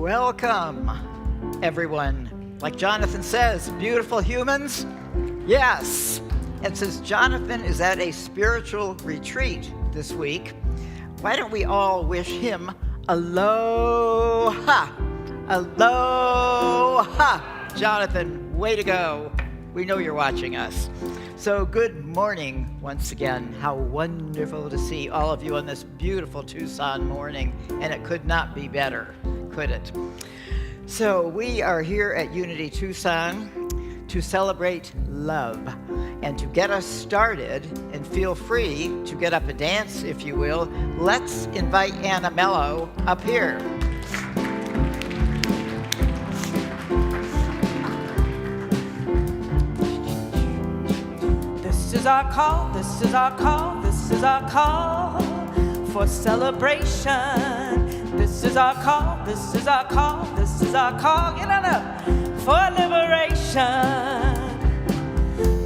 Welcome, everyone. Like Jonathan says, beautiful humans? Yes. And since Jonathan is at a spiritual retreat this week, why don't we all wish him aloha? Aloha! Jonathan, way to go. We know you're watching us. So good morning once again. How wonderful to see all of you on this beautiful Tucson morning. And it could not be better, could it? So we are here at Unity Tucson to celebrate love. And to get us started, and feel free to get up and dance, if you will, let's invite Anna Mello up here. This is our call, this is our call, this is our call for celebration. This is our call, this is our call, this is our call, get on up, for liberation.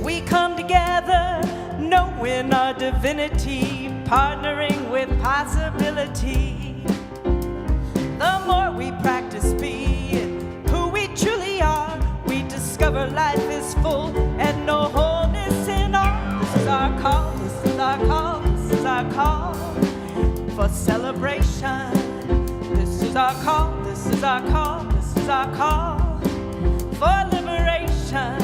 We come together, knowing our divinity, partnering with possibility. The more we practice being who we truly are, we discover life is full and no wholeness in all. This is our call, this is our call, this is our call for celebration. This is our call, this is our call, this is our call for liberation.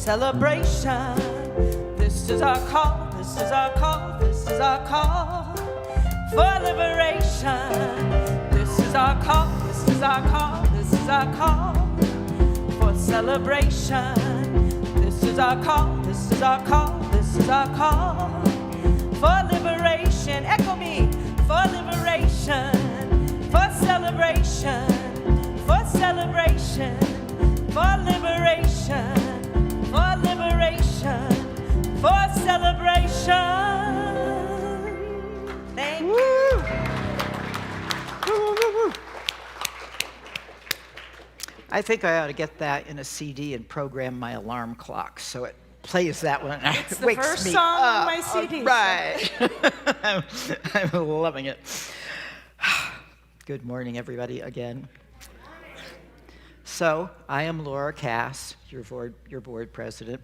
celebration. This is our call, this is our call, this is our call for liberation. This is our call, this is our call, this is our call for celebration. This is our call, this is our call, this is our call for liberation. Echo me, for liberation, for celebration, for celebration, for liberation, for liberation, for celebration. Thank you. I think I ought to get that in a CD and program my alarm clock so it plays that one. It's the wakes first me song up. on my CD. Right. I'm loving it. Good morning, everybody, again. So, I am Laura Cass, your board president,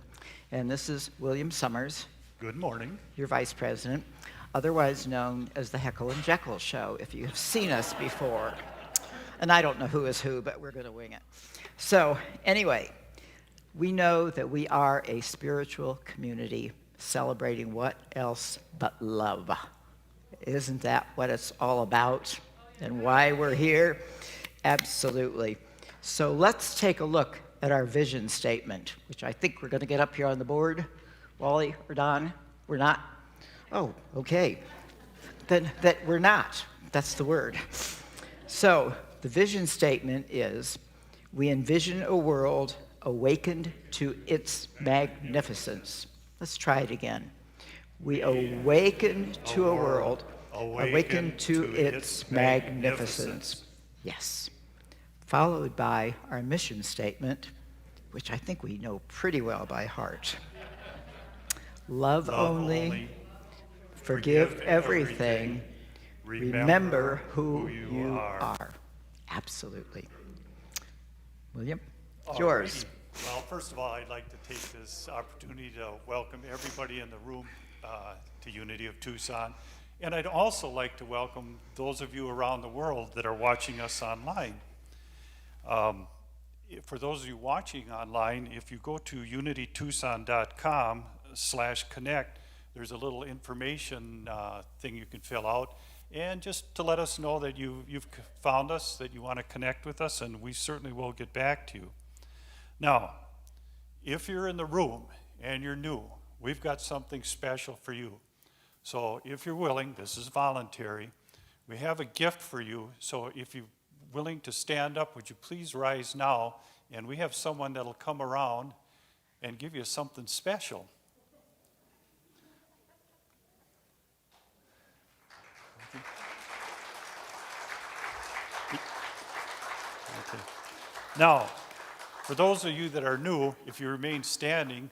and this is William Summers. Good morning. Your vice president, otherwise known as the Heckle and Jekyll Show, if you have seen us before. And I don't know who is who, but we're going to wing it. So, anyway, we know that we are a spiritual community celebrating what else but love. Isn't that what it's all about and why we're here? Absolutely. So let's take a look at our vision statement, which I think we're going to get up here on the board. Wally or Don? We're not? Oh, okay. Then that we're not. That's the word. So the vision statement is, we envision a world awakened to its magnificence. Let's try it again. We awaken to a world awakened to its magnificence. Yes. Followed by our mission statement, which I think we know pretty well by heart. Love only, forgive everything, remember who you are. Absolutely. William, it's yours. Well, first of all, I'd like to take this opportunity to welcome everybody in the room to Unity of Tucson. And I'd also like to welcome those of you around the world that are watching us online. For those of you watching online, if you go to unitytucson.com/connect, there's a little information thing you can fill out, and just to let us know that you've found us, that you want to connect with us, and we certainly will get back to you. Now, if you're in the room and you're new, we've got something special for you. So if you're willing, this is voluntary, we have a gift for you. So if you're willing to stand up, would you please rise now? And we have someone that'll come around and give you something special. Okay. Now, for those of you that are new, if you remain standing,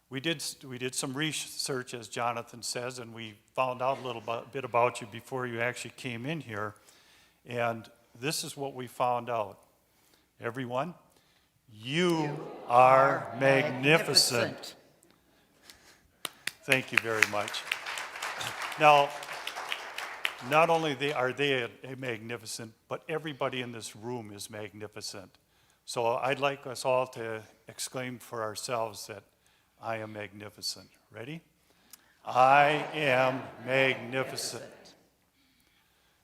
we did some research, as Jonathan says, and we found out a little bit about you before you actually came in here. And this is what we found out. Everyone, you are magnificent. Thank you very much. Now, not only are they magnificent, but everybody in this room is magnificent. So I'd like us all to exclaim for ourselves that I am magnificent. Ready? I am magnificent.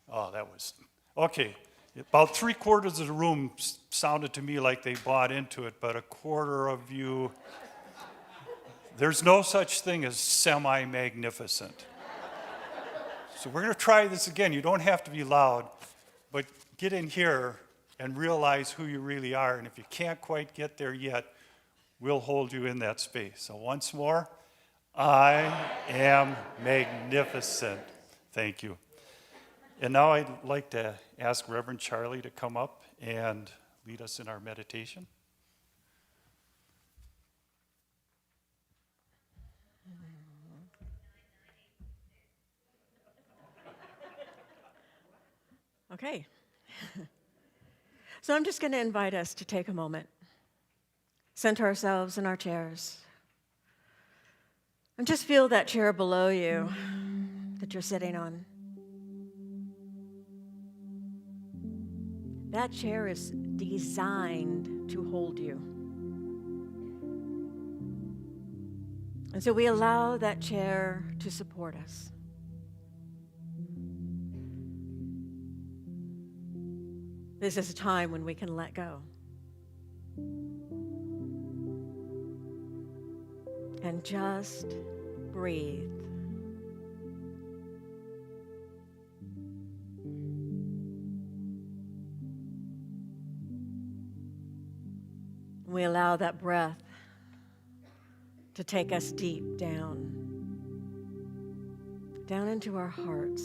Oh, that was, okay. About 3/4 of the room sounded to me like they bought into it, but 1/4 of you, there's no such thing as semi-magnificent. So we're going to try this again. You don't have to be loud, but get in here and realize who you really are. And if you can't quite get there yet, we'll hold you in that space. So once more, I am magnificent. Thank you. And now I'd like to ask Reverend Charli to come up and lead us in our meditation. Okay. So I'm just going to invite us to take a moment, center ourselves in our chairs, and just feel that chair below you that you're sitting on. That chair is designed to hold you. And so we allow that chair to support us. This is a time when we can let go. And just breathe. We allow that breath to take us deep down into our hearts,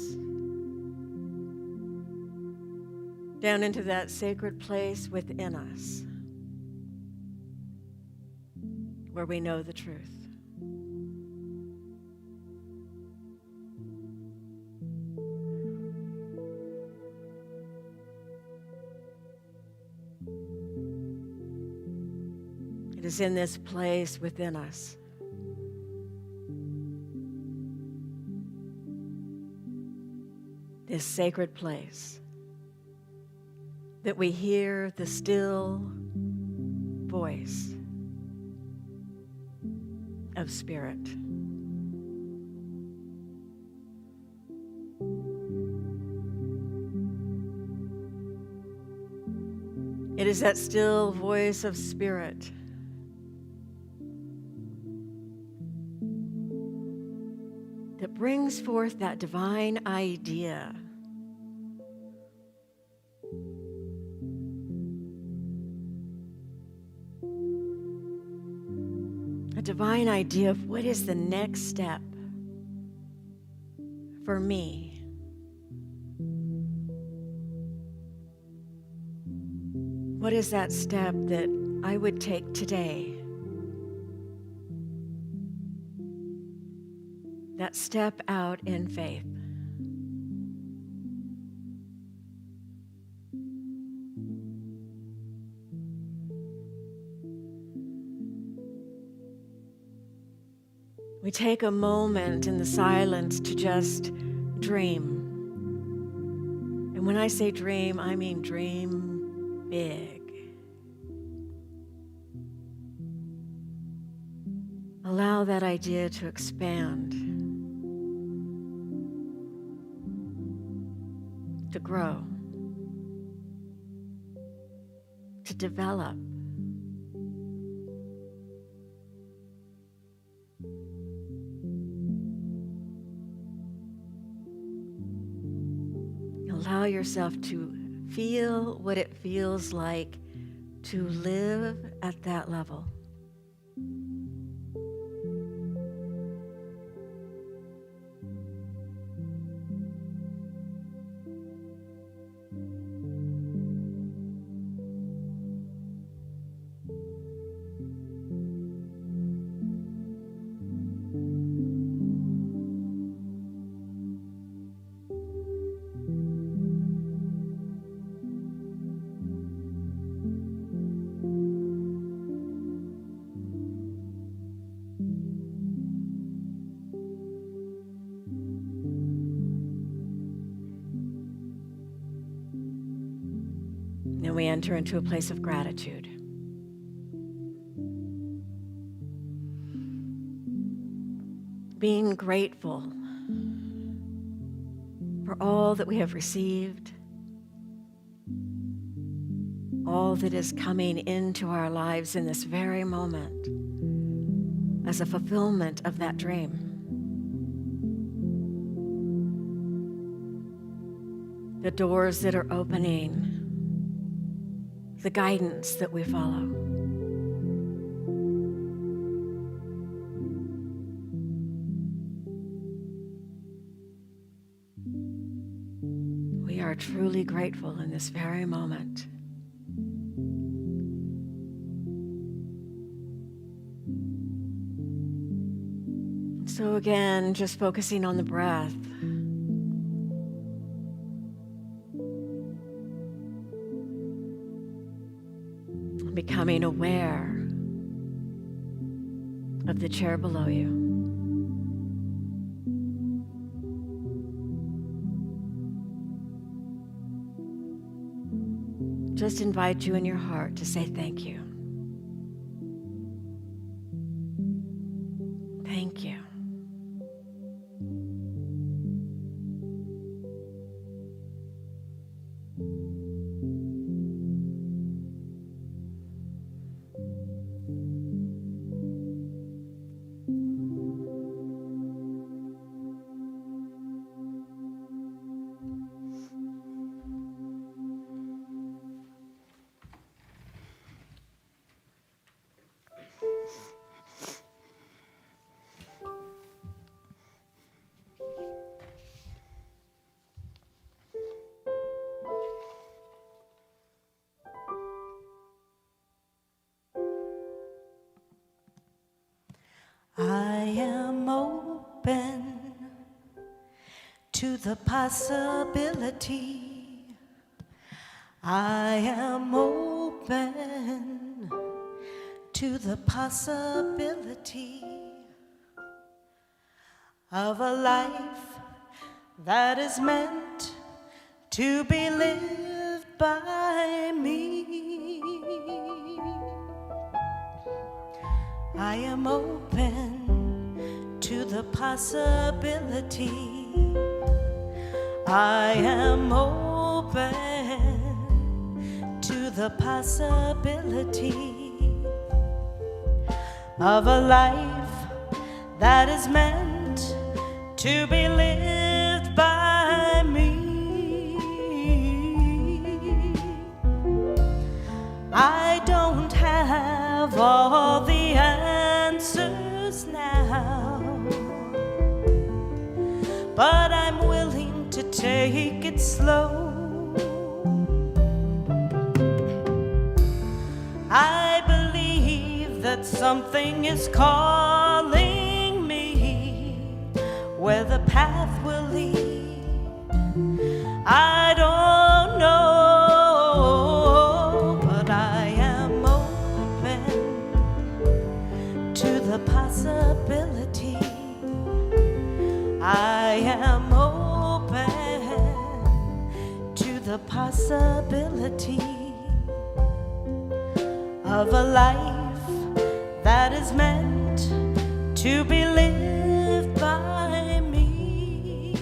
down into that sacred place within us where we know the truth. It is in this place within us this sacred place that we hear the still voice of Spirit. It is that still voice of Spirit that brings forth that divine idea of what is the next step for me. What is that step that I would take today? That step out in faith. We take a moment in the silence to just dream. And when I say dream, I mean dream big. Allow that idea to expand, to grow, to develop. Allow yourself to feel what it feels like to live at that level. Then we enter into a place of gratitude. Being grateful for all that we have received, all that is coming into our lives in this very moment as a fulfillment of that dream. The doors that are opening, the guidance that we follow. We are truly grateful in this very moment. So again, just focusing on the breath. Becoming aware of the chair below you. Just invite you in your heart to say thank you. Thank I am open to the possibility. I am open to the possibility of a life that is meant to be lived by me. I am open to the possibility. I am open to the possibility of a life that is meant to be lived by me. I don't have all the answers now, but I'm willing to take it slow. I believe that something is calling me where the path will lead. I don't know, but I am open to the possibility. I am open to the possibility of a life that is meant to be lived by me.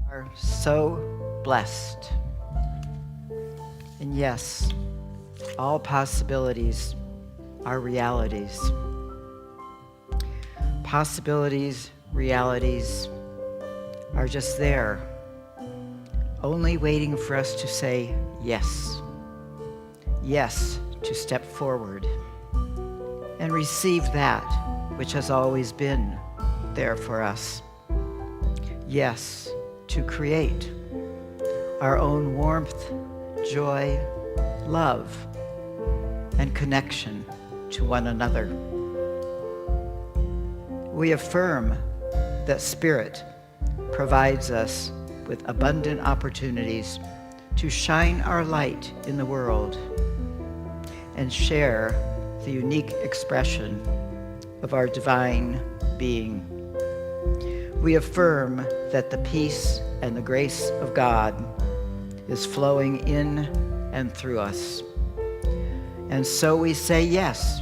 Are so blessed. And yes, all possibilities are realities. Possibilities, realities are just there, only waiting for us to say yes. Yes, to step forward and receive that which has always been there for us. Yes, to create our own warmth, joy, love, and connection to one another. We affirm that Spirit provides us with abundant opportunities to shine our light in the world and share the unique expression of our divine being. We affirm that the peace and the grace of God is flowing in and through us. And so we say yes,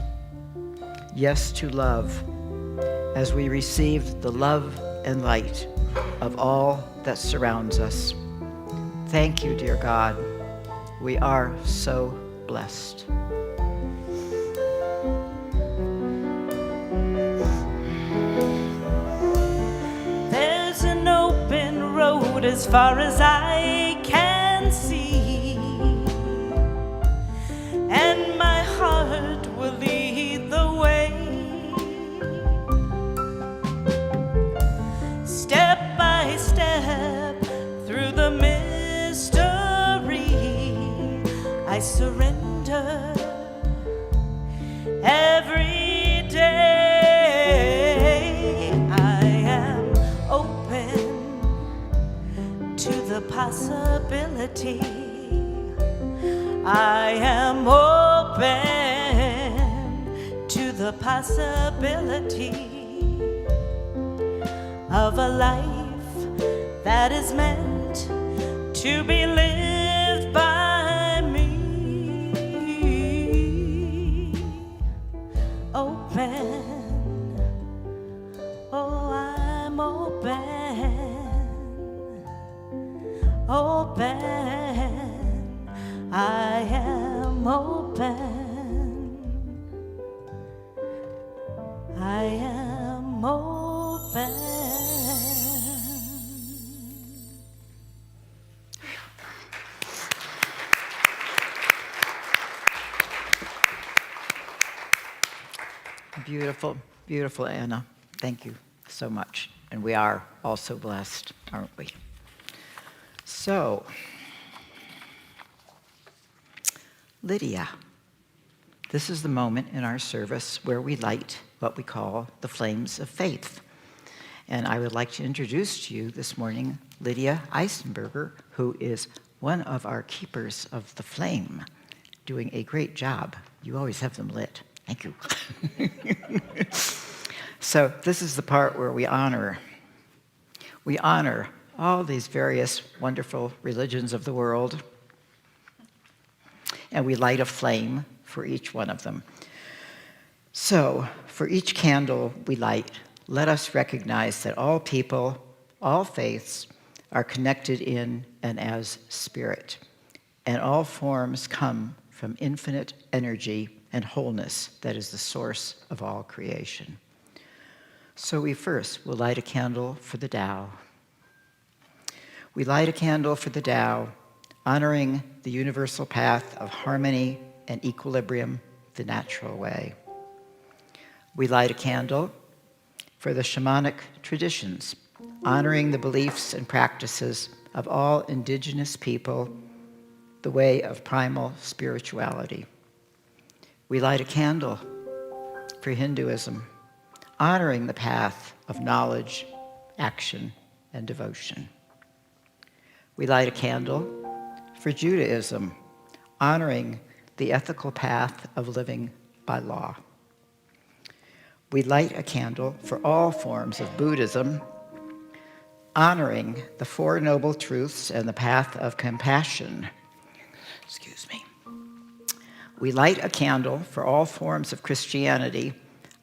yes to love, as we receive the love and light of all that surrounds us. Thank you, dear God. We are so blessed. There's an open road as far as I can see, and my heart will lead the way. Step by step through the mystery, I surrender every day. I am open to the possibility. I am open to the possibility of a life that is meant to be lived by me. Open, oh, I'm open, open, I am open, I am open. Beautiful, beautiful, Anna. Thank you so much. And we are also blessed, aren't we? So, Lydia. This is the moment in our service where we light what we call the flames of faith. And I would like to introduce to you this morning Lydia Eisenberger, who is one of our keepers of the flame, doing a great job. You always have them lit. Thank you. So this is the part where we honor all these various wonderful religions of the world, and we light a flame for each one of them. So for each candle we light, let us recognize that all people, all faiths, are connected in and as spirit, and all forms come from infinite energy and wholeness that is the source of all creation. So we first will light a candle for the Tao. We light a candle for the Tao, honoring the universal path of harmony and equilibrium, the natural way. We light a candle for the shamanic traditions, honoring the beliefs and practices of all indigenous people, the way of primal spirituality. We light a candle for Hinduism, honoring the path of knowledge, action, and devotion. We light a candle for Judaism, honoring the ethical path of living by law. We light a candle for all forms of Buddhism, honoring the Four Noble Truths and the path of compassion. Excuse me. We light a candle for all forms of Christianity,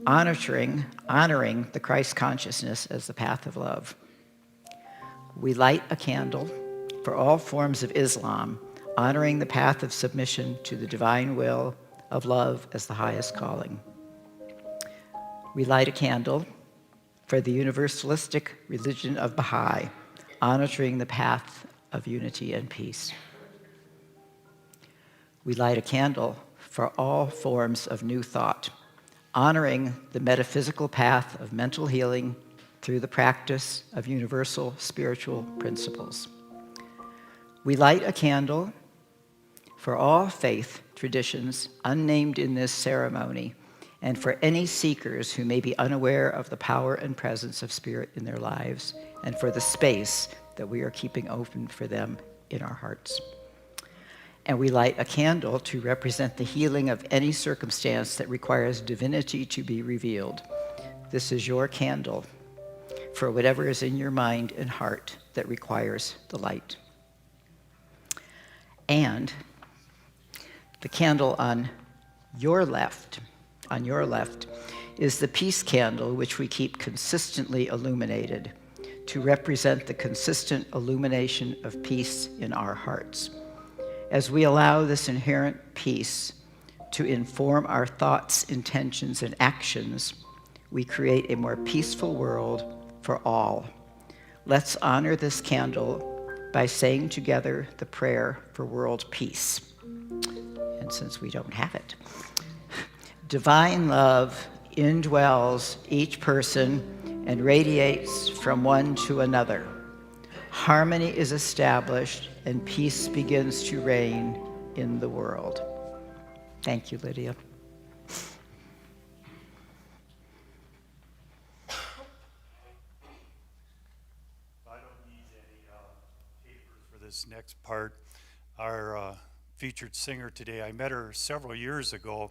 honoring the Christ consciousness as the path of love. We light a candle for all forms of Islam, honoring the path of submission to the divine will of love as the highest calling. We light a candle for the universalistic religion of Baha'i, honoring the path of unity and peace. We light a candle for all forms of New Thought, honoring the metaphysical path of mental healing through the practice of universal spiritual principles. We light a candle for all faith traditions unnamed in this ceremony, and for any seekers who may be unaware of the power and presence of Spirit in their lives, and for the space that we are keeping open for them in our hearts. And we light a candle to represent the healing of any circumstance that requires divinity to be revealed. This is your candle for whatever is in your mind and heart that requires the light. And the candle on your left is the peace candle, which we keep consistently illuminated to represent the consistent illumination of peace in our hearts. As we allow this inherent peace to inform our thoughts, intentions, and actions, we create a more peaceful world for all. Let's honor this candle by saying together the prayer for world peace. And since we don't have it, divine love indwells each person and radiates from one to another. Harmony is established and peace begins to reign in the world. Thank you, Lydia. I don't need any papers for this next part. Our featured singer today, I met her several years ago,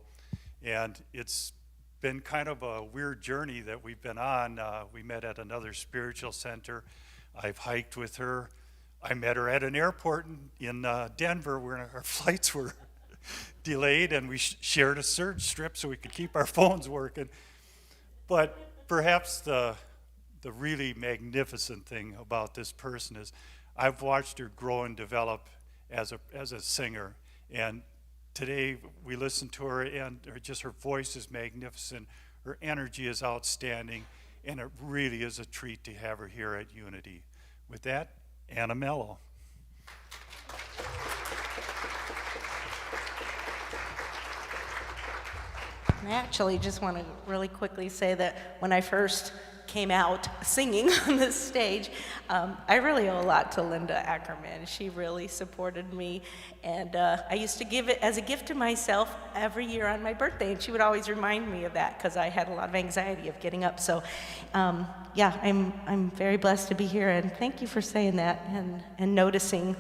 and it's been kind of a weird journey that we've been on. We met at another spiritual center. I've hiked with her. I met her at an airport in Denver where our flights were delayed, and we shared a surge strip so we could keep our phones working. But perhaps the really magnificent thing about this person is I've watched her grow and develop as a singer. And today we listened to her, and her voice is magnificent. Her energy is outstanding, and it really is a treat to have her here at Unity. With that, Anna Mello. I actually just want to really quickly say that when I first came out singing on the stage. I really owe a lot to Linda Ackerman. She really supported me, and I used to give it as a gift to myself every year on my birthday, and she would always remind me of that because I had a lot of anxiety of getting up. So yeah, I'm very blessed to be here, and thank you for saying that and noticing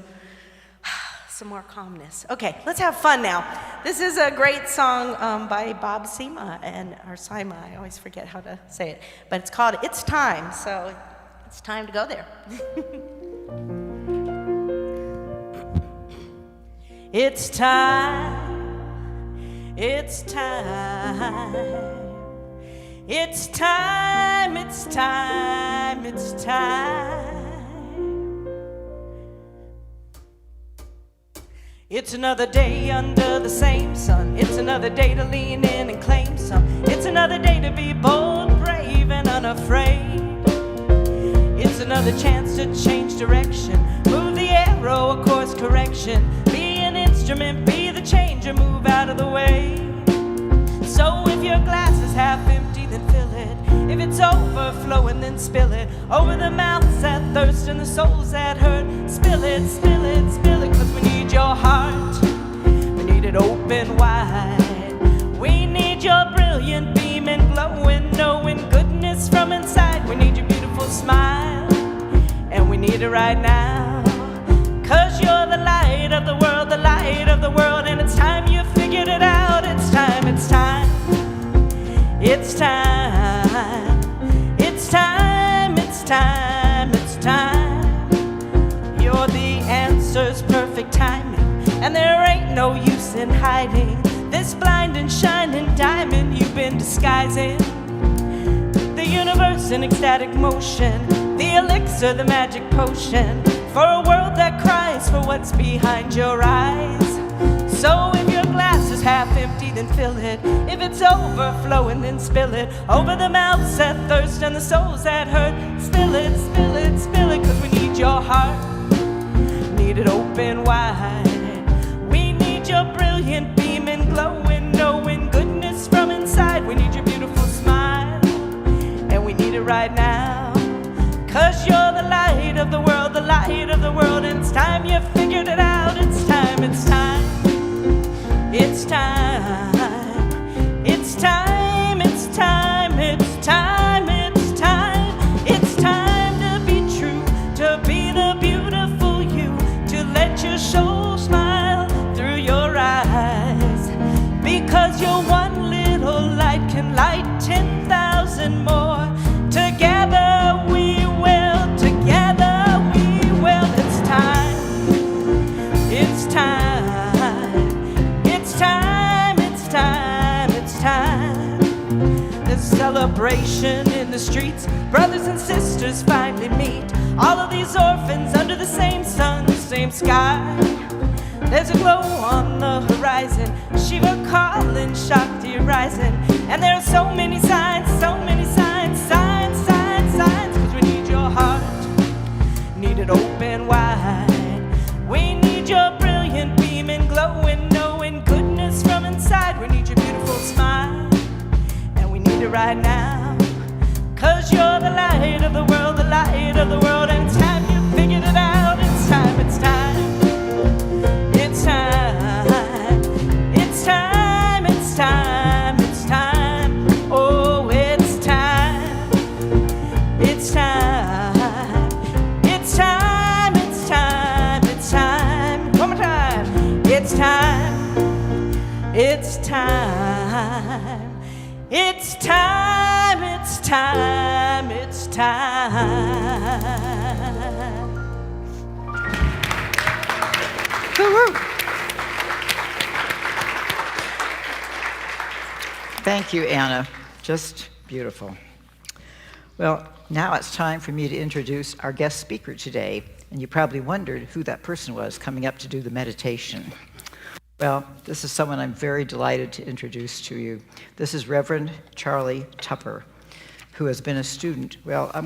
some more calmness. Okay, let's have fun now. This is a great song by Bob Seema, or Seima, I always forget how to say it, but it's called It's Time, so it's time to go there. It's time, it's time, it's time, it's time, it's time. It's another day under the same sun. It's another day to lean in and claim some. It's another day to be bold, brave, and unafraid. It's another chance to change direction. Move the arrow, a course correction. Be an instrument, be the changer, move out of the way. So if your glass is half empty, then fill it. If it's overflowing, then spill it. Over the mouths that thirst and the souls that hurt. Spill it, spill it, spill it, 'cause we need your heart. We need it open wide. We need your brilliant beam and glowing, knowing goodness from inside. We need your beautiful smile, and we need it right now. 'Cause you're the light of the world, the light of the world, and it's time you figured it out. It's time, it's time, it's time, it's time, it's time, it's time. You're the answer's perfect timing, and there ain't no use in hiding this blind and shining diamond you've been disguising. The universe in ecstatic motion, the elixir, the magic potion, for a world that cries for what's behind your eyes. So if your glass is half empty, then fill it. If it's overflowing, then spill it. Over the mouths that thirst and the souls that hurt. Spill it, spill it, spill it, 'cause we need your heart. Need it open wide. We need your brilliant beam and glowing, knowing goodness from inside. We need your beautiful smile, and we need it right now. 'Cause you're the light of the world, the light of the world, and it's time you figured it out. It's time, it's time, it's time, it's time, it's time, it's time, it's time. It's time to be true, to be the beautiful you, to let your soul smile through your eyes. Because your one little light can light 10,000 more. Together we will, together we will. It's time, it's time, it's time, it's time, it's time. There's a celebration in the streets. Brothers and sisters finally meet. All of these orphans under the same sun, the same sky. There's a glow on the horizon, Shiva calling, Shakti rising. And there are so many signs, signs, signs, signs. 'Cause we need your heart, need it open wide. We need your brilliant beam and glowing, knowing goodness from inside. We need your beautiful smile, and we need it right now. 'Cause you're the light of the world, the light of the world, and it's time you figured it out. It's time, it's time, it's time, it's time, it's time, it's time. Oh, it's time, it's time, it's time, it's time, it's time. One more time. It's time, it's time, it's time, it's time, it's time. Woo-woo. Thank you, Anna. Just beautiful. Well, now it's time for me to introduce our guest speaker today. And you probably wondered who that person was coming up to do the meditation. Well, this is someone I'm very delighted to introduce to you. This is Reverend Charli Tupper, who has been a student. Well, I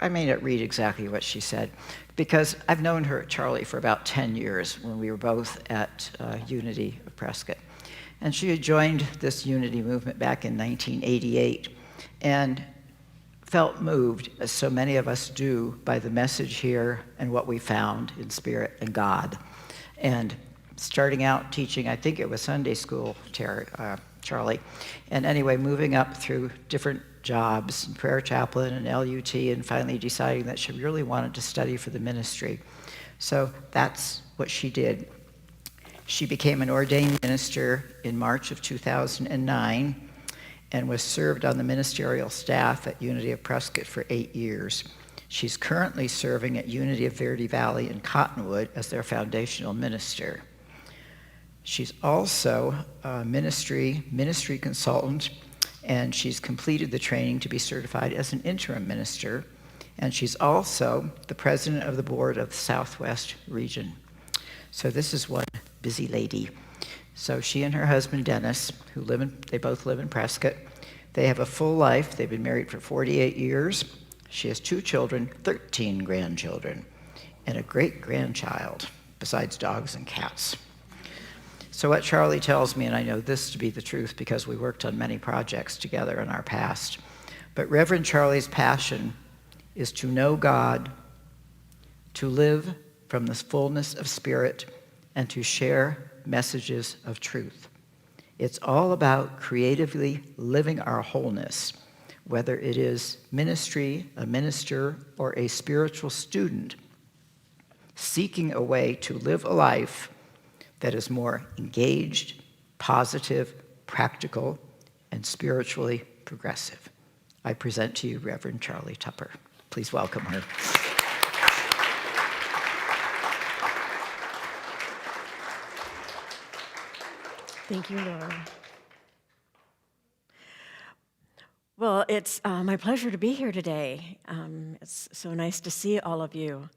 may not read exactly what she said, because I've known her, Charli, for about 10 years when we were both at Unity of Prescott. And she had joined this Unity movement back in 1988. And felt moved, as so many of us do, by the message here and what we found in Spirit and God. And starting out teaching, I think it was Sunday school, Charli, and anyway, moving up through different jobs, prayer chaplain and LUT, and finally deciding that she really wanted to study for the ministry. So that's what she did. She became an ordained minister in March of 2009 and was served on the ministerial staff at Unity of Prescott for 8 years. She's currently serving at Unity of Verde Valley in Cottonwood as their foundational minister. She's also a ministry consultant, and she's completed the training to be certified as an interim minister, and she's also the president of the board of the Southwest region. So this is one busy lady. So she and her husband, Dennis, they both live in Prescott. They have a full life. They've been married for 48 years. She has 2 children, 13 grandchildren, and a great-grandchild, besides dogs and cats. So what Charli tells me, and I know this to be the truth because we worked on many projects together in our past, but Reverend Charli's passion is to know God, to live from the fullness of Spirit, and to share messages of truth. It's all about creatively living our wholeness, whether it is ministry, a minister, or a spiritual student, seeking a way to live a life that is more engaged, positive, practical, and spiritually progressive. I present to you Reverend Charli Tupper. Please welcome her. Thank you, Laura. Well, it's my pleasure to be here today. It's so nice to see all of you.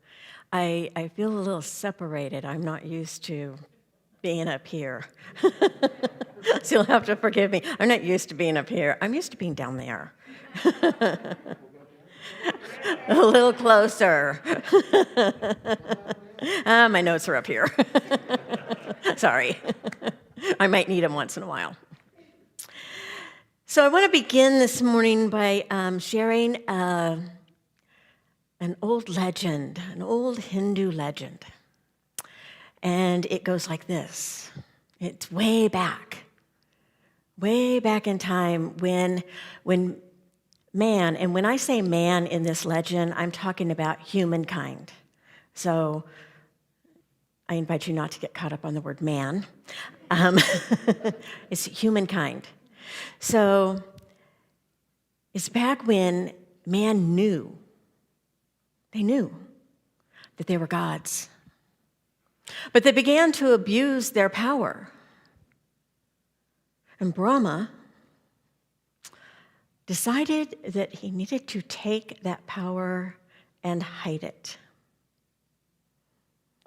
I feel a little separated. I'm not used to being up here. So you'll have to forgive me. I'm not used to being up here. I'm used to being down there. A little closer. My notes are up here. Sorry. I might need them once in a while. So I want to begin this morning by sharing an old legend, an old Hindu legend. And it goes like this. It's way back in time when man, and when I say man in this legend, I'm talking about humankind. So I invite you not to get caught up on the word man. It's humankind. So it's back when man knew. They knew that they were gods. But they began to abuse their power. And Brahma decided that he needed to take that power and hide it.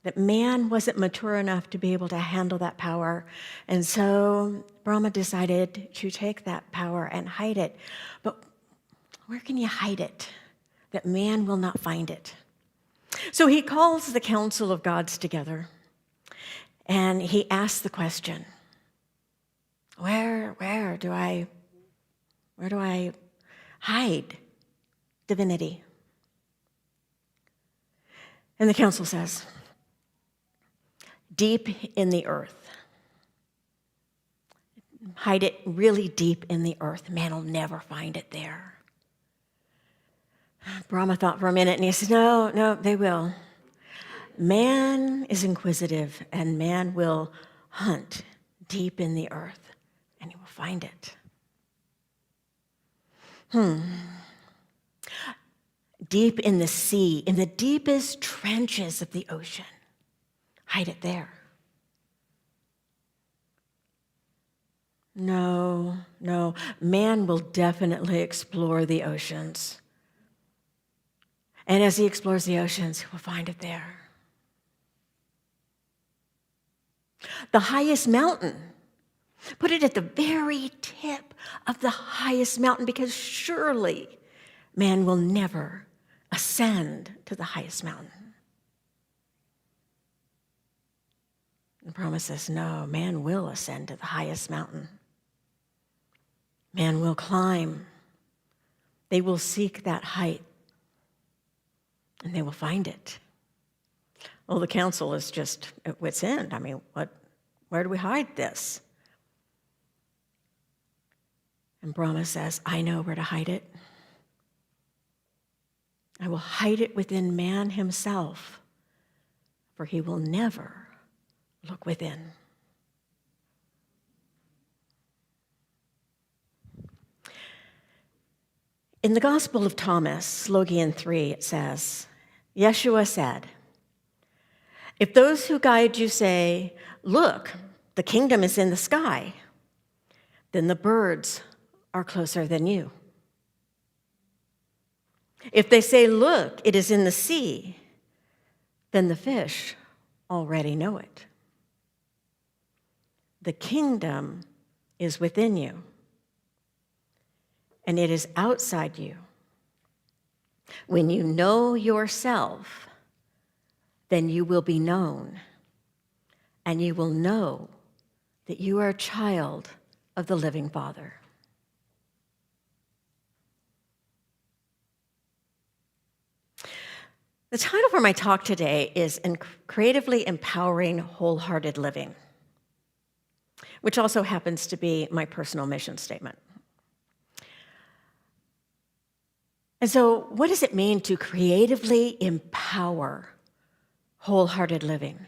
That man wasn't mature enough to be able to handle that power. And so Brahma decided to take that power and hide it. But where can you hide it? That man will not find it. So he calls the council of gods together. And he asks the question, where do I hide divinity? And the council says, deep in the earth. Hide it really deep in the earth. Man will never find it there. Brahma thought for a minute and he said, no, they will. Man is inquisitive and man will hunt deep in the earth and he will find it. Deep in the sea, in the deepest trenches of the ocean. Hide it there. No, man will definitely explore the oceans. And as he explores the oceans, he will find it there. The highest mountain. Put it at the very tip of the highest mountain, because surely man will never ascend to the highest mountain. The Brahma says, no, man will ascend to the highest mountain. Man will climb They will seek that height, and they will find it. Well, the council is just at wit's end. I mean, where do we hide this? And Brahma says, I know where to hide it. I will hide it within man himself, for he will never look within. In the Gospel of Thomas, Slogian 3, it says, Yeshua said, if those who guide you say, look, the kingdom is in the sky, then the birds are closer than you. If they say, look, it is in the sea, then the fish already know it. The kingdom is within you, and it is outside you. When you know yourself, then you will be known, and you will know that you are a child of the living Father. The title for my talk today is Creatively Empowering Wholehearted Living, which also happens to be my personal mission statement. And so, what does it mean to creatively empower wholehearted living?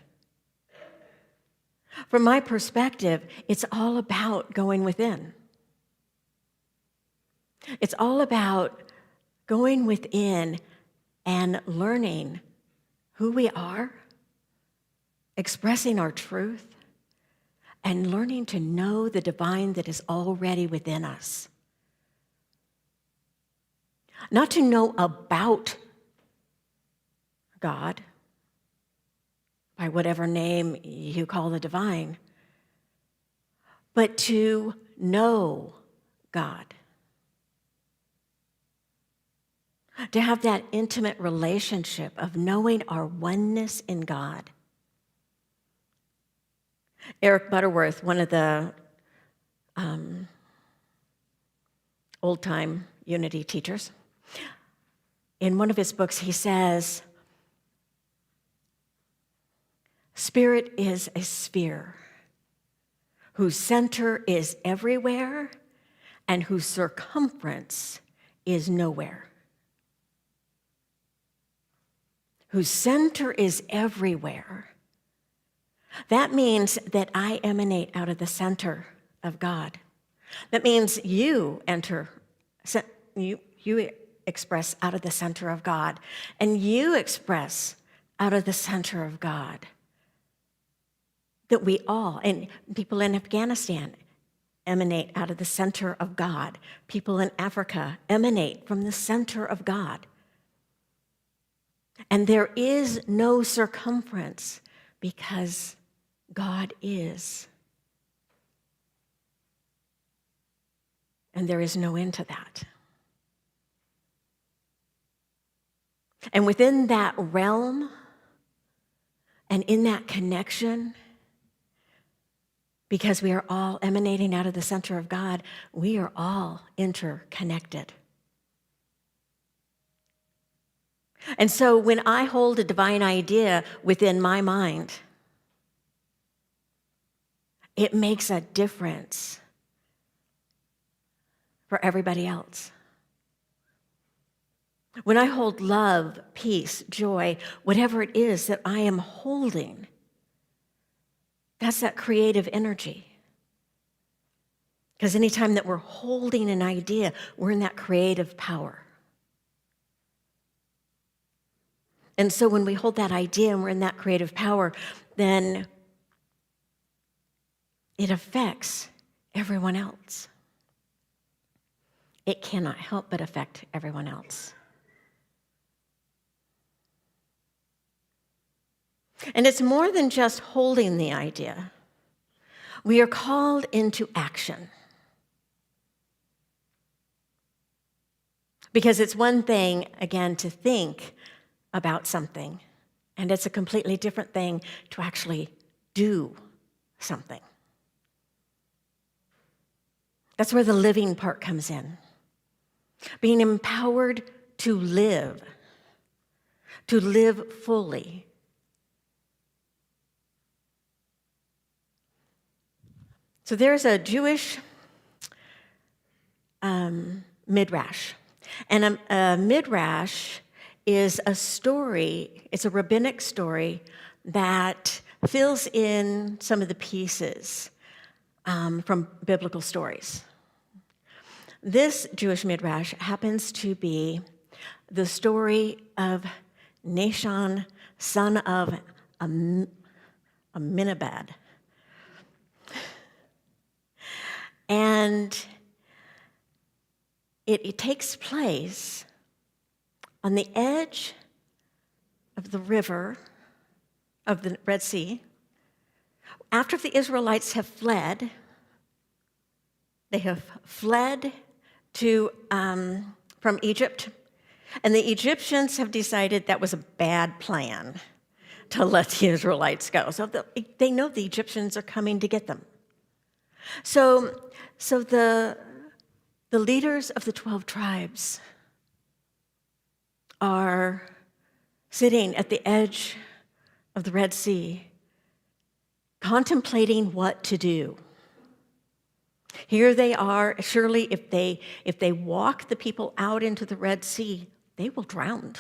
From my perspective, it's all about going within. It's all about going within and learning who we are, expressing our truth, and learning to know the divine that is already within us. Not to know about God, by whatever name you call the divine, but to know God. To have that intimate relationship of knowing our oneness in God. Eric Butterworth, one of the old-time Unity teachers, in one of his books, he says, Spirit is a sphere whose center is everywhere and whose circumference is nowhere. Whose center is everywhere. That means that I emanate out of the center of God. That means you express out of the center of God, and you express out of the center of God. That we all, and people in Afghanistan emanate out of the center of God. People in Africa emanate from the center of God. And there is no circumference because God is. And there is no end to that. And within that realm and in that connection, because we are all emanating out of the center of God, we are all interconnected. And so when I hold a divine idea within my mind, it makes a difference for everybody else. When I hold love, peace, joy, whatever it is that I am holding, that's that creative energy. Because anytime that we're holding an idea, we're in that creative power. And so when we hold that idea and we're in that creative power, then it affects everyone else. It cannot help but affect everyone else. And it's more than just holding the idea. We are called into action. Because it's one thing, again, to think about something, and it's a completely different thing to actually do something. That's where the living part comes in. being empowered to live fully. So there's a Jewish midrash. And a midrash is a story, it's a rabbinic story that fills in some of the pieces from biblical stories. This Jewish midrash happens to be the story of Nahshon, son of Amminadab. And it takes place on the edge of the river of the Red Sea. After the Israelites have fled, they have fled from Egypt, and the Egyptians have decided that was a bad plan to let the Israelites go. So they know the Egyptians are coming to get them. So the leaders of the 12 tribes are sitting at the edge of the Red Sea, contemplating what to do. Here they are. Surely if they walk the people out into the Red Sea, they will drown.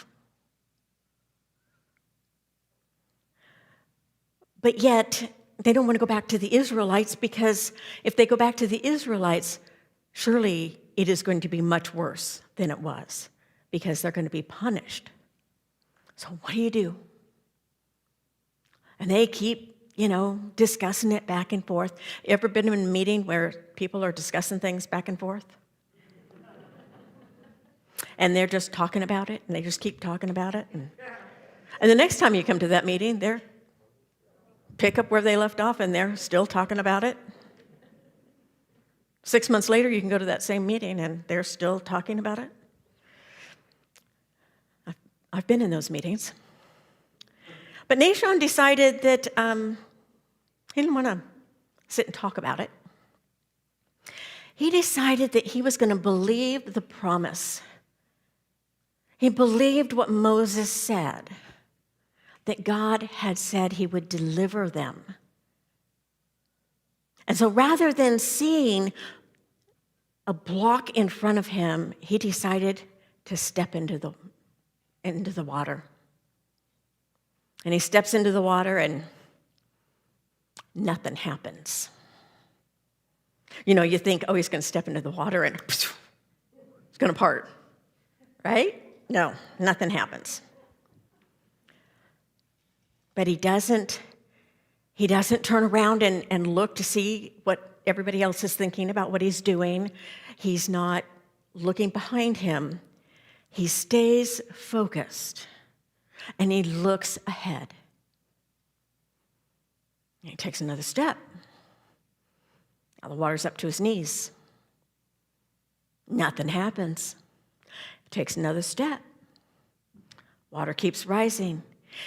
But yet, they don't want to go back to the Israelites, because if they go back to the Israelites, surely it is going to be much worse than it was, because they're going to be punished. So what do? And they keep, discussing it back and forth. You ever been in a meeting where people are discussing things back and forth? And they're just talking about it, and they just keep talking about it. And the next time you come to that meeting, they're pick up where they left off, and they're still talking about it. 6 months later, you can go to that same meeting, and they're still talking about it. I've been in those meetings. But Nahshon decided that he didn't want to sit and talk about it. He decided that he was going to believe the promise. He believed what Moses said, that God had said he would deliver them. And so rather than seeing a block in front of him, he decided to step into the water. And he steps into the water, and nothing happens. You think, he's going to step into the water and it's going to part, right? No, nothing happens. But he doesn't turn around and look to see what everybody else is thinking about what he's doing. He's not looking behind him. He stays focused, and he looks ahead. And he takes another step. Now the water's up to his knees. Nothing happens. He takes another step. Water keeps rising.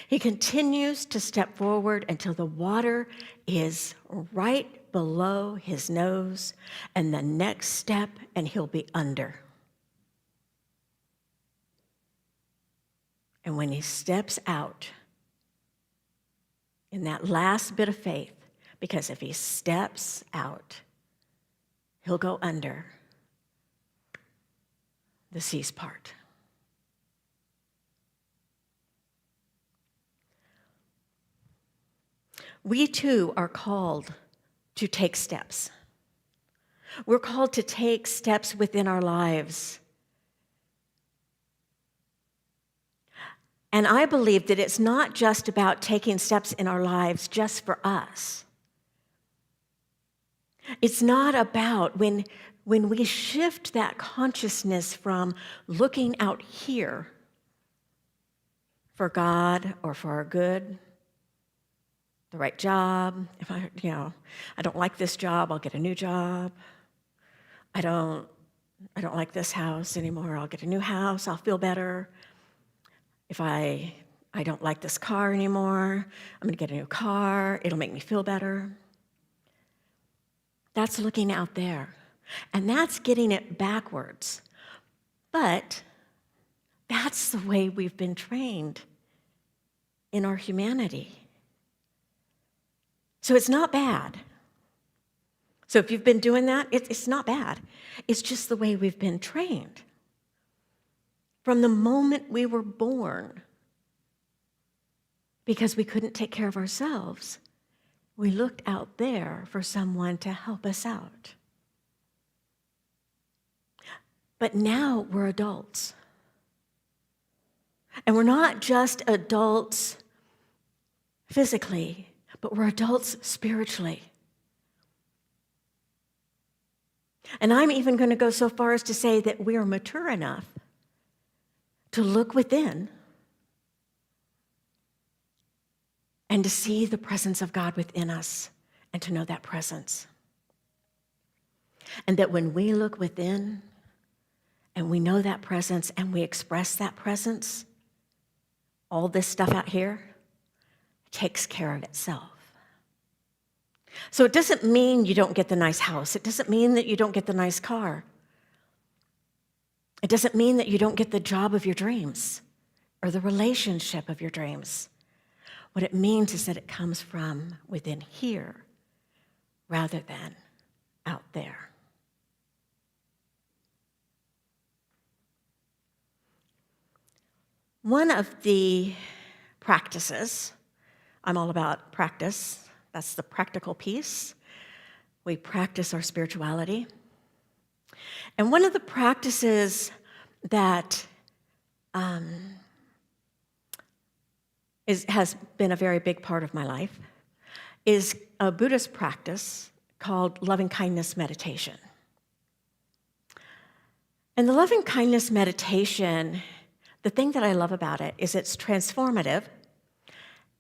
He continues to step forward until the water is right below his nose, and the next step, and he'll be under. And when he steps out in that last bit of faith, because if he steps out, he'll go under, the seas part. We too are called to take steps. We're called to take steps within our lives. And I believe that it's not just about taking steps in our lives just for us. It's not about when we shift that consciousness from looking out here for God or for our good, the right job. If I don't like this job, I'll get a new job. I don't like this house anymore, I'll get a new house, I'll feel better. If I don't like this car anymore, I'm going to get a new car, it'll make me feel better. That's looking out there. And that's getting it backwards. But that's the way we've been trained in our humanity. So it's not bad. So if you've been doing that, it's not bad. It's just the way we've been trained. From the moment we were born, because we couldn't take care of ourselves, we looked out there for someone to help us out. But now we're adults. And we're not just adults physically, but we're adults spiritually. And I'm even going to go so far as to say that we are mature enough to look within and to see the presence of God within us and to know that presence. And that when we look within and we know that presence and we express that presence, all this stuff out here takes care of itself. So it doesn't mean you don't get the nice house. It doesn't mean that you don't get the nice car. It doesn't mean that you don't get the job of your dreams or the relationship of your dreams. What it means is that it comes from within here rather than out there. One of the practices, I'm all about practice. That's the practical piece. We practice our spirituality. And one of the practices that has been a very big part of my life is a Buddhist practice called loving kindness meditation. And the loving kindness meditation, the thing that I love about it is it's transformative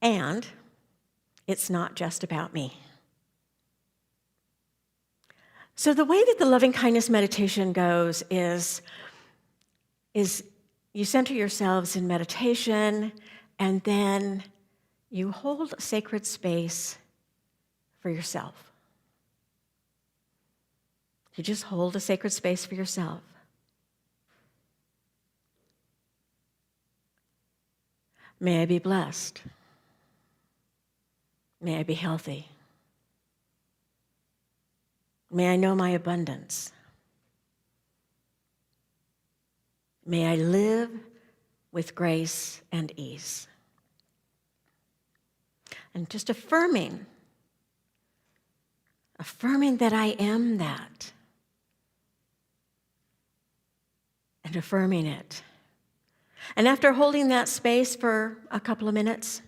and it's not just about me. So the way that the loving kindness meditation goes is you center yourselves in meditation and then you hold a sacred space for yourself. You just hold a sacred space for yourself. May I be blessed. May I be healthy. May I know my abundance. May I live with grace and ease. And just affirming that I am that. And affirming it. And after holding that space for a couple of minutes,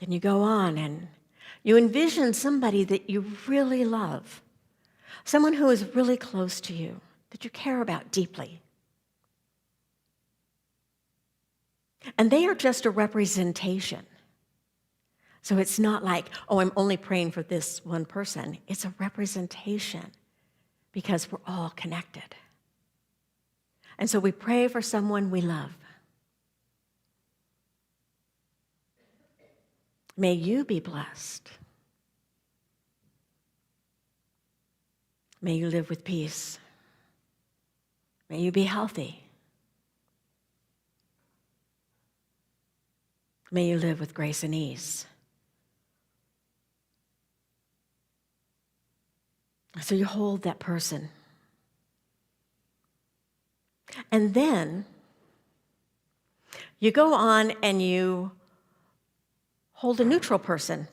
then you go on and you envision somebody that you really love, someone who is really close to you, that you care about deeply. And they are just a representation. So it's not like, oh, I'm only praying for this one person. It's a representation because we're all connected. And so we pray for someone we love. May you be blessed. May you live with peace. May you be healthy. May you live with grace and ease. So you hold that person. And then you go on and you hold a neutral person.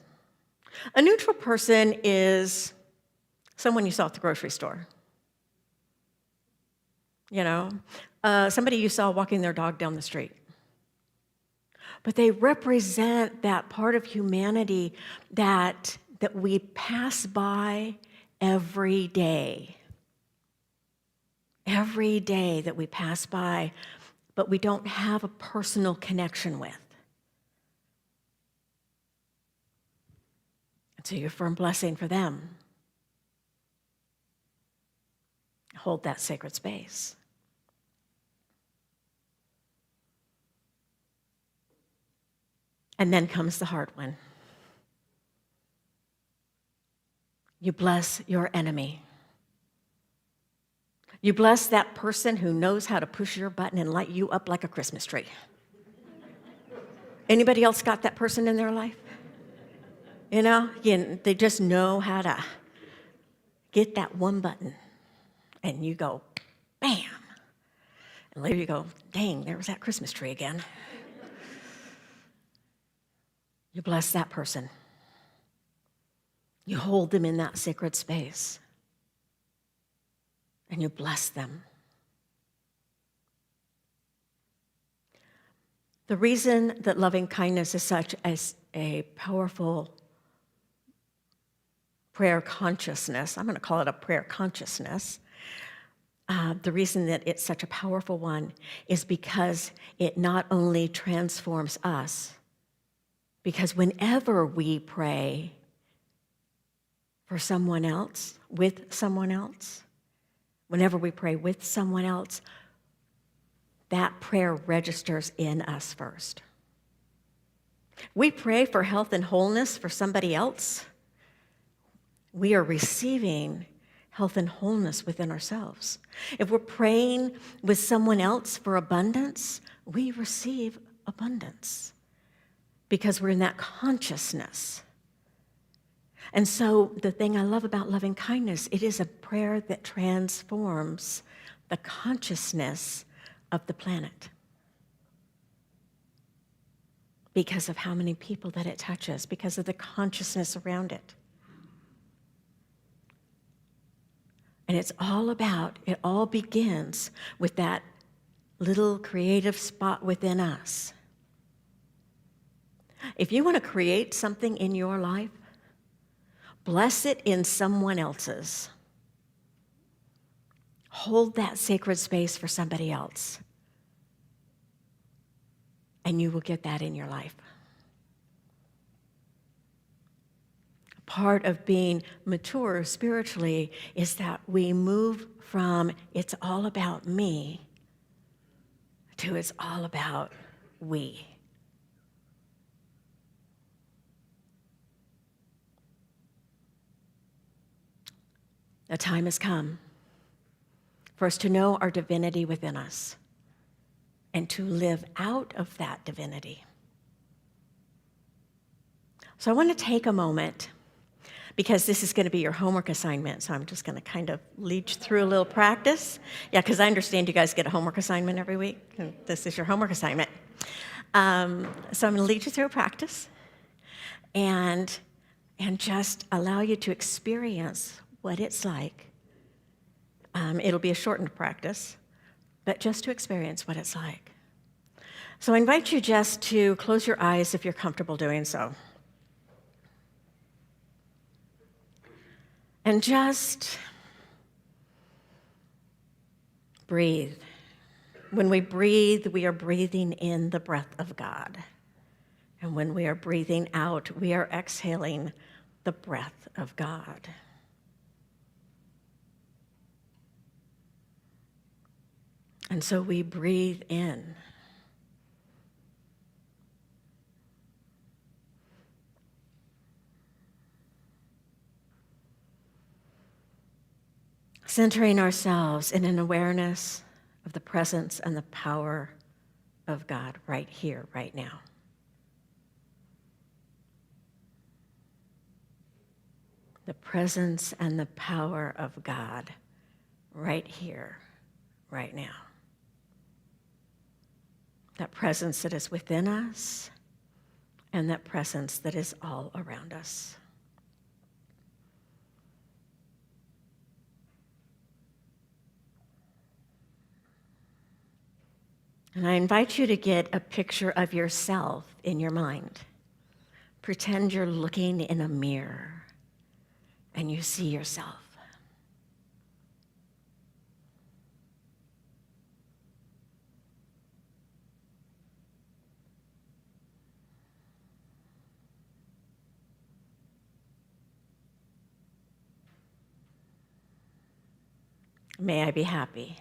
A neutral person is someone you saw at the grocery store. You know, somebody you saw walking their dog down the street. But they represent that part of humanity that we pass by every day. Every day that we pass by, but we don't have a personal connection with. And so you affirm blessing for them. Hold that sacred space. And then comes the hard one. You bless your enemy. You bless that person who knows how to push your button and light you up like a Christmas tree. Anybody else got that person in their life? You know, they just know how to get that one button. And you go, bam. And later you go, dang, there was that Christmas tree again. You bless that person. You hold them in that sacred space. And you bless them. The reason that loving kindness is such a powerful prayer consciousness, I'm going to call it a prayer consciousness, the reason that it's such a powerful one is because it not only transforms us, because whenever we pray for someone else, with someone else, whenever we pray with someone else, that prayer registers in us first. We pray for health and wholeness for somebody else. We are receiving health and wholeness within ourselves. If we're praying with someone else for abundance, we receive abundance because we're in that consciousness. And so the thing I love about loving kindness, it is a prayer that transforms the consciousness of the planet because of how many people that it touches, because of the consciousness around it. And it's all about, it all begins with that little creative spot within us. If you want to create something in your life, bless it in someone else's. Hold that sacred space for somebody else. And you will get that in your life. Part of being mature spiritually is that we move from it's all about me to it's all about we. The time has come for us to know our divinity within us and to live out of that divinity. So I want to take a moment, because this is going to be your homework assignment, so I'm just going to kind of lead you through a little practice. Yeah, because I understand you guys get a homework assignment every week, and this is your homework assignment. So I'm going to lead you through a practice and just allow you to experience what it's like. It'll be a shortened practice, but just to experience what it's like. So I invite you just to close your eyes if you're comfortable doing so. And just breathe. When we breathe, we are breathing in the breath of God. And when we are breathing out, we are exhaling the breath of God. And so we breathe in. Centering ourselves in an awareness of the presence and the power of God right here, right now. The presence and the power of God right here, right now. That presence that is within us and that presence that is all around us. And I invite you to get a picture of yourself in your mind. Pretend you're looking in a mirror and you see yourself. May I be happy.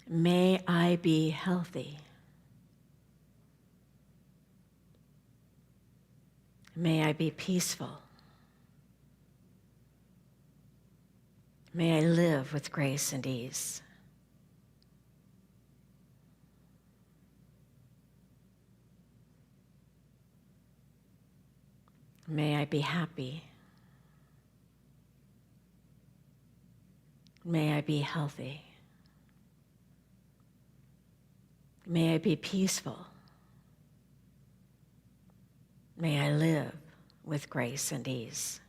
May I be healthy. May I be peaceful. May I live with grace and ease. May I be happy. May I be healthy. May I be peaceful. May I live with grace and ease.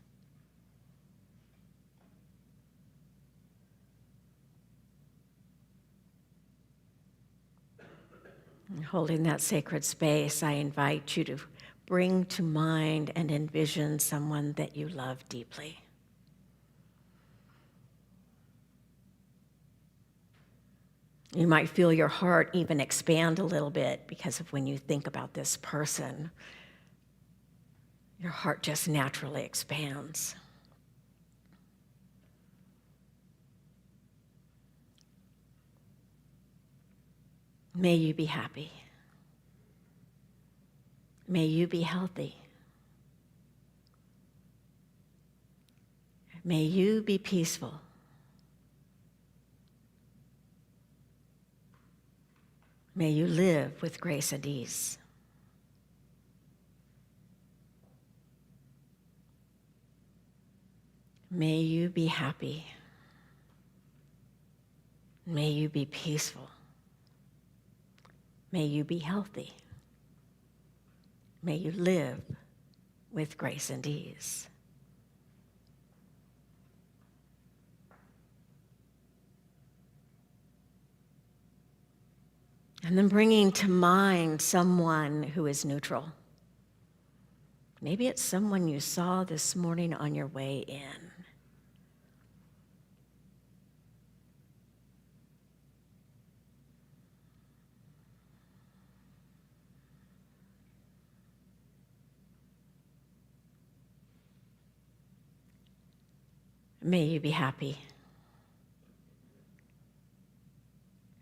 And holding that sacred space, I invite you to bring to mind and envision someone that you love deeply. You might feel your heart even expand a little bit because of when you think about this person. Your heart just naturally expands. May you be happy. May you be healthy. May you be peaceful. May you live with grace and ease. May you be happy. May you be peaceful. May you be healthy. May you live with grace and ease. And then bringing to mind someone who is neutral. Maybe it's someone you saw this morning on your way in. May you be happy.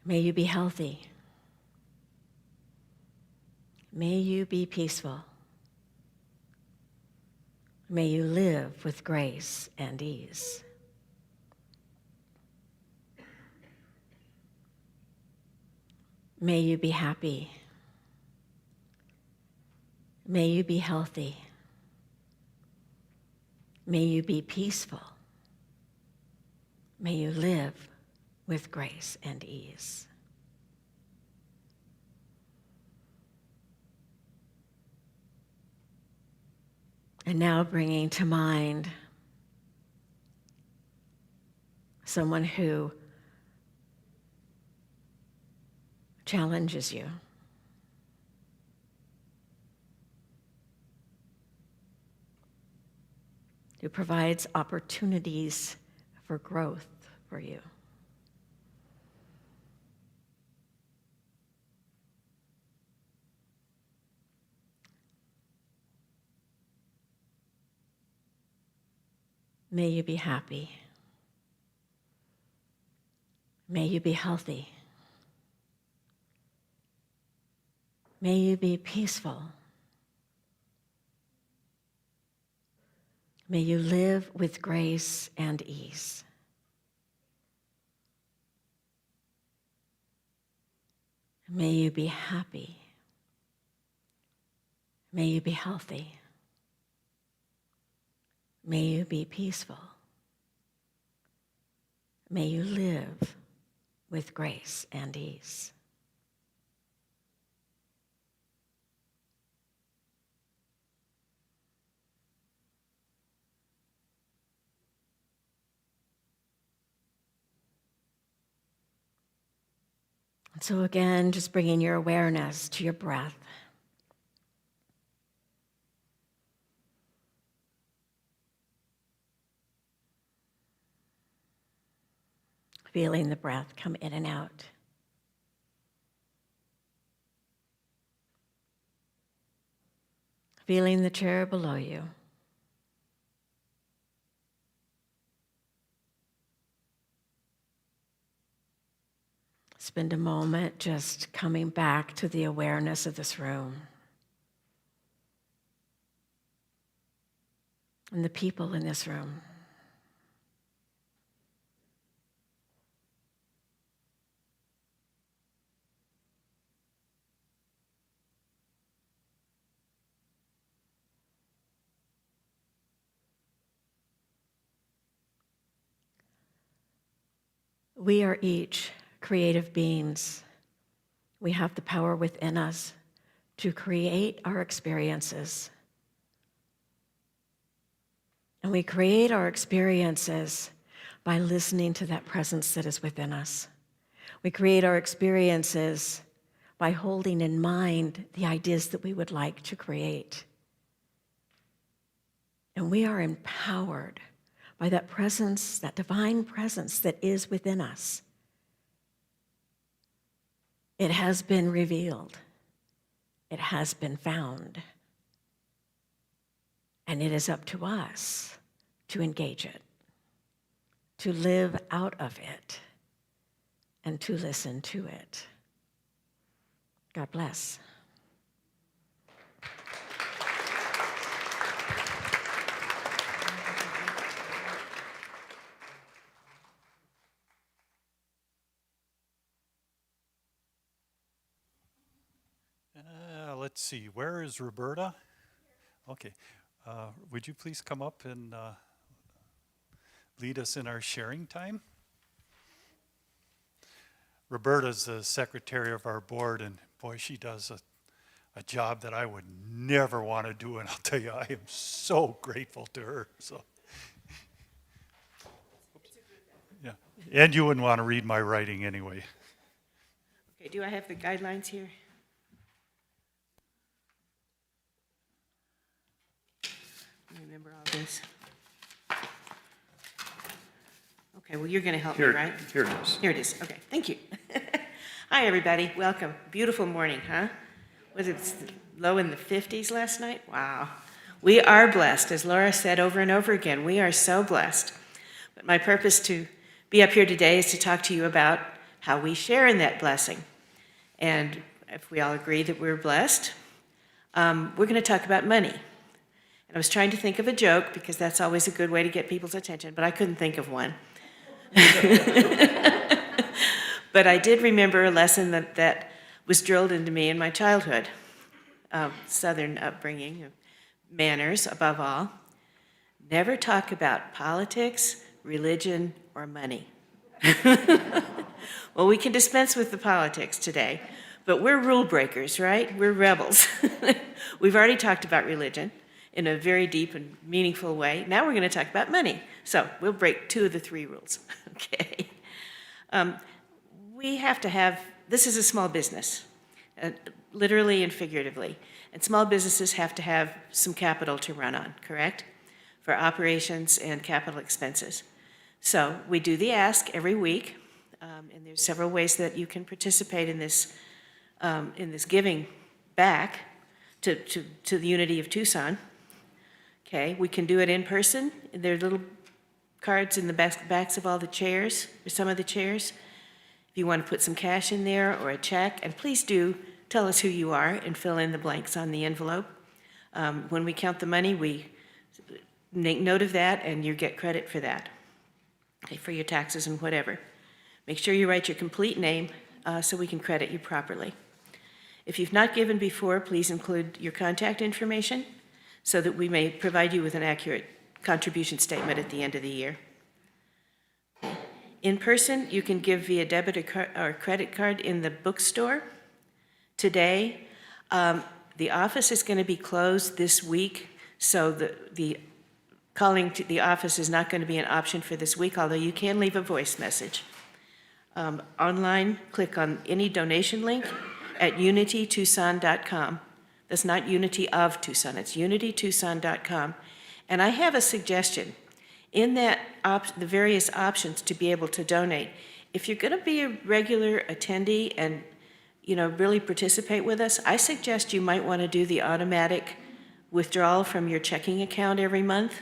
May you be healthy. May you be peaceful. May you live with grace and ease. May you be happy. May you be healthy. May you be peaceful. May you live with grace and ease. And now bringing to mind someone who challenges you. Who provides opportunities for growth for you. May you be happy. May you be healthy. May you be peaceful. May you live with grace and ease. May you be happy. May you be healthy. May you be peaceful. May you live with grace and ease. And so again, just bringing your awareness to your breath. Feeling the breath come in and out. Feeling the chair below you. Spend a moment just coming back to the awareness of this room and the people in this room. we are each creative beings. We have the power within us to create our experiences. And we create our experiences by listening to that presence that is within us. We create our experiences by holding in mind the ideas that we would like to create. And we are empowered by that presence, that divine presence that is within us. It has been revealed. It has been found. And it is up to us to engage it, to live out of it, and to listen to it. God bless. Let's see, where is Roberta? Okay, would you please come up and lead us in our sharing time? Roberta's the secretary of our board, and boy, she does a job that I would never want to do, and I'll tell you, I am so grateful to her. So, yeah, and you wouldn't want to read my writing anyway. Okay, do I have the guidelines here? I remember all this. Okay, well, you're going to help me, right? Here it is. Here it is. Okay, thank you. Hi, everybody. Welcome. Beautiful morning, huh? Was it low in the 50s last night? Wow. We are blessed, as Laura said over and over again. We are so blessed. But my purpose to be up here today is to talk to you about how we share in that blessing. And if we all agree that we're blessed, we're going to talk about money. And I was trying to think of a joke, because that's always a good way to get people's attention, but I couldn't think of one. But I did remember a lesson that was drilled into me in my childhood, Southern upbringing, manners above all. Never talk about politics, religion, or money. Well, we can dispense with the politics today, but we're rule breakers, right? We're rebels. We've already talked about religion in a very deep and meaningful way. Now we're going to talk about money. So we'll break 2 of the 3 rules, okay? We have to have, this is a small business, literally and figuratively. And small businesses have to have some capital to run on, correct? For operations and capital expenses. So we do the ask every week, and there's several ways that you can participate in this giving back to the Unity of Tucson. Okay, we can do it in person. There are little cards in the backs of all the chairs, or some of the chairs. If you want to put some cash in there or a check, and please do tell us who you are and fill in the blanks on the envelope. When we count the money, we make note of that, and you get credit for that, okay, for your taxes and whatever. Make sure you write your complete name so we can credit you properly. If you've not given before, please include your contact information so that we may provide you with an accurate contribution statement at the end of the year. In person, you can give via debit or credit card in the bookstore. Today, the office is going to be closed this week, so the calling to the office is not going to be an option for this week, although you can leave a voice message. Online, click on any donation link at unitytucson.com. That's not Unity of Tucson, it's unitytucson.com. And I have a suggestion. In that the various options to be able to donate, if you're going to be a regular attendee and really participate with us, I suggest you might want to do the automatic withdrawal from your checking account every month.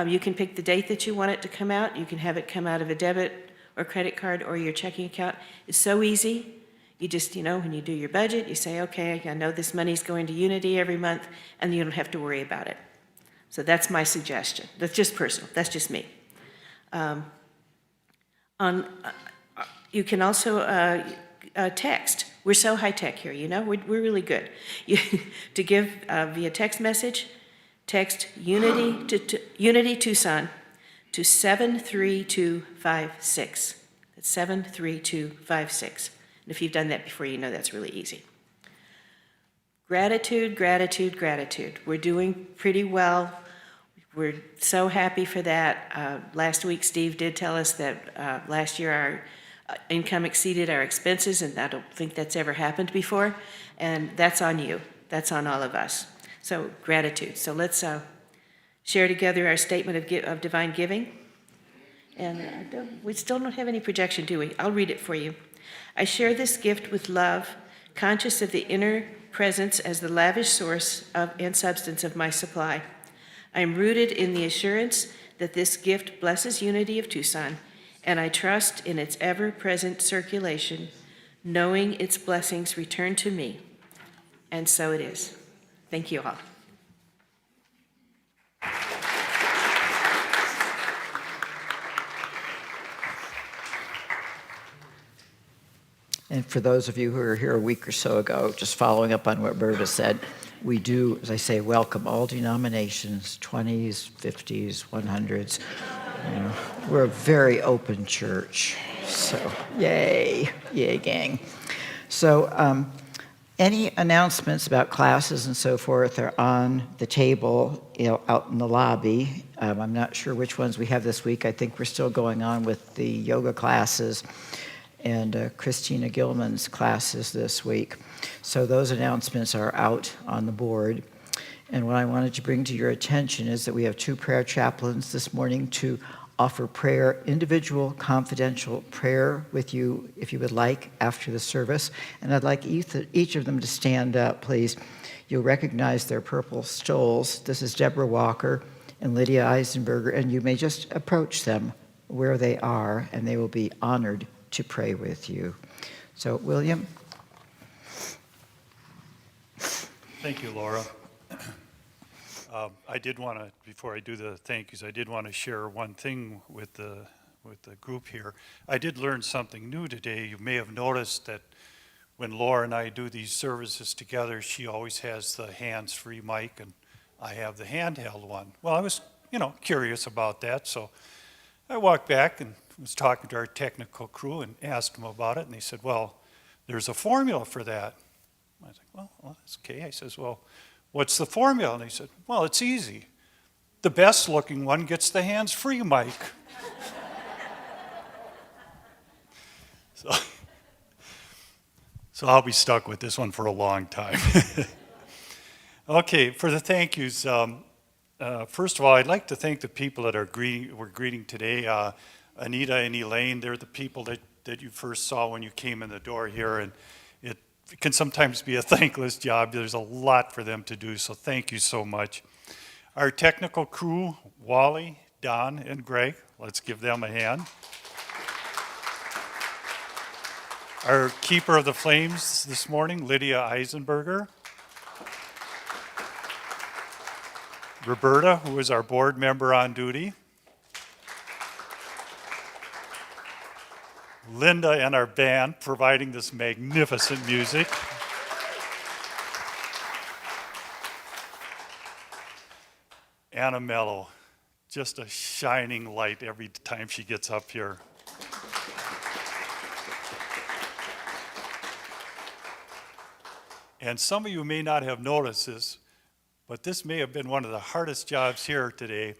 You can pick the date that you want it to come out. You can have it come out of a debit or credit card or your checking account. It's so easy. You just, when you do your budget, you say, okay, I know this money's going to Unity every month, and you don't have to worry about it. So that's my suggestion. That's just personal. That's just me. You can also text. We're so high-tech here, We're really good. To give via text message, text Unity Tucson to 73256. It's 73256. And if you've done that before, you know that's really easy. Gratitude, gratitude, gratitude. We're doing pretty well. We're so happy for that. Last week, Steve did tell us that last year our income exceeded our expenses, and I don't think that's ever happened before. And that's on you. That's on all of us. So gratitude. So let's share together our statement of divine giving. And we still don't have any projection, do we? I'll read it for you. I share this gift with love, conscious of the inner presence as the lavish source and substance of my supply. I am rooted in the assurance that this gift blesses Unity of Tucson, and I trust in its ever-present circulation, knowing its blessings return to me. And so it is. Thank you all. And for those of you who were here a week or so ago, just following up on what Berta said, we do, as I say, welcome all denominations, 20s, 50s, 100s. You know, we're a very open church. So, yay, gang. So, any announcements about classes and so forth are on the table, out in the lobby. I'm not sure which ones we have this week. I think we're still going on with the yoga classes and Christina Gilman's classes this week. So those announcements are out on the board. And what I wanted to bring to your attention is that we have 2 prayer chaplains this morning to offer prayer, individual, confidential prayer with you, if you would like, after the service. And I'd like each of them to stand up, please. You'll recognize their purple stoles. This is Deborah Walker and Lydia Eisenberger, and you may just approach them where they are, and they will be honored to pray with you. So, William. Thank you, Laura. I did want to, before I do the thank yous, I did want to share one thing with the group here. I did learn something new today. You may have noticed that when Laura and I do these services together, she always has the hands-free mic, and I have the handheld one. Well, I was, curious about that, so I walked back and was talking to our technical crew and asked them about it, and they said, well, there's a formula for that. I was like, well, that's okay. I says, well, what's the formula? And they said, well, it's easy. The best looking one gets the hands-free mic. So I'll be stuck with this one for a long time. Okay, for the thank yous, first of all, I'd like to thank the people that we're greeting today. Anita and Elaine, they're the people that you first saw when you came in the door here, and it can sometimes be a thankless job. There's a lot for them to do, so thank you so much. Our technical crew, Wally, Don, and Greg, let's give them a hand. Our keeper of the flames this morning, Lydia Eisenberger. Roberta, who is our board member on duty. Linda and our band providing this magnificent music. Anna Mello, just a shining light every time she gets up here. And some of you may not have noticed this, but this may have been one of the hardest jobs here today.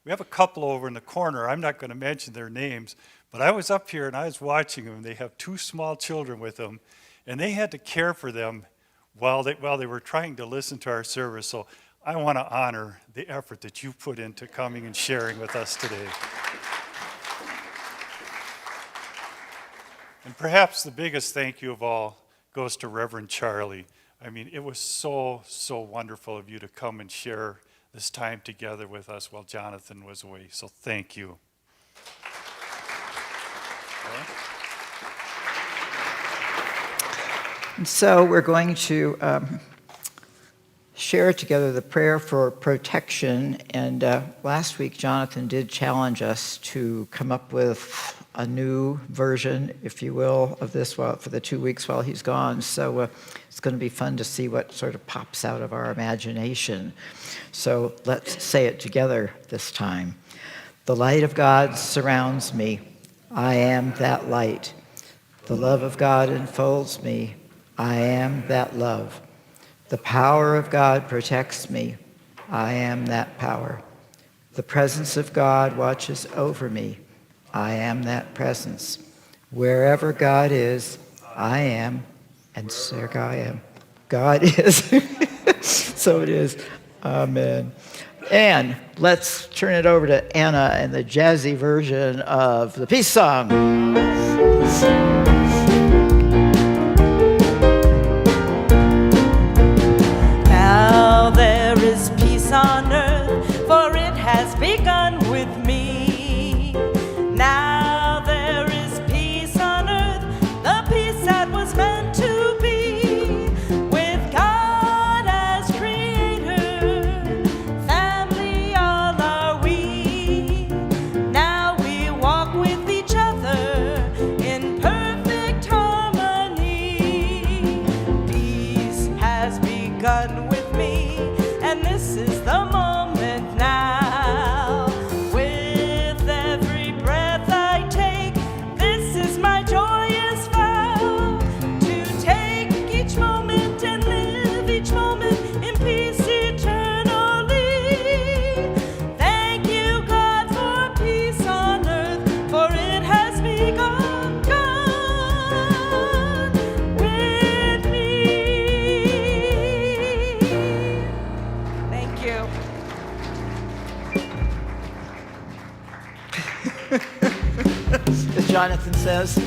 We have a couple over in the corner. I'm not going to mention their names, but I was up here and I was watching them. They have 2 small children with them, and they had to care for them while they were trying to listen to our service. So I want to honor the effort that you put into coming and sharing with us today. And perhaps the biggest thank you of all goes to Reverend Charli. I mean, it was so wonderful of you to come and share this time together with us while Jonathan was away. So thank you. And so we're going to share together the prayer for protection. And last week, Jonathan did challenge us to come up with a new version, if you will, of this for the 2 weeks while he's gone. So it's going to be fun to see what sort of pops out of our imagination. So let's say it together this time. The light of God surrounds me. I am that light. The love of God enfolds me. I am that love. The power of God protects me. I am that power. The presence of God watches over me. I am that presence. Wherever God is, I am, and there I am. God is. So it is. Amen. And let's turn it over to Anna and the jazzy version of the peace song. Now there is peace on earth, for it has begun with me. Now there is peace on earth, the peace that was meant to be. With God as creator, family all are we. Now we walk with each other in perfect harmony. Peace has begun with me, and this is the moment now. With every breath I take, this is my joyous vow, to take each moment and live each moment in peace eternally. Thank you, God, for peace on earth, for it has begun with me. Thank you. As Jonathan says.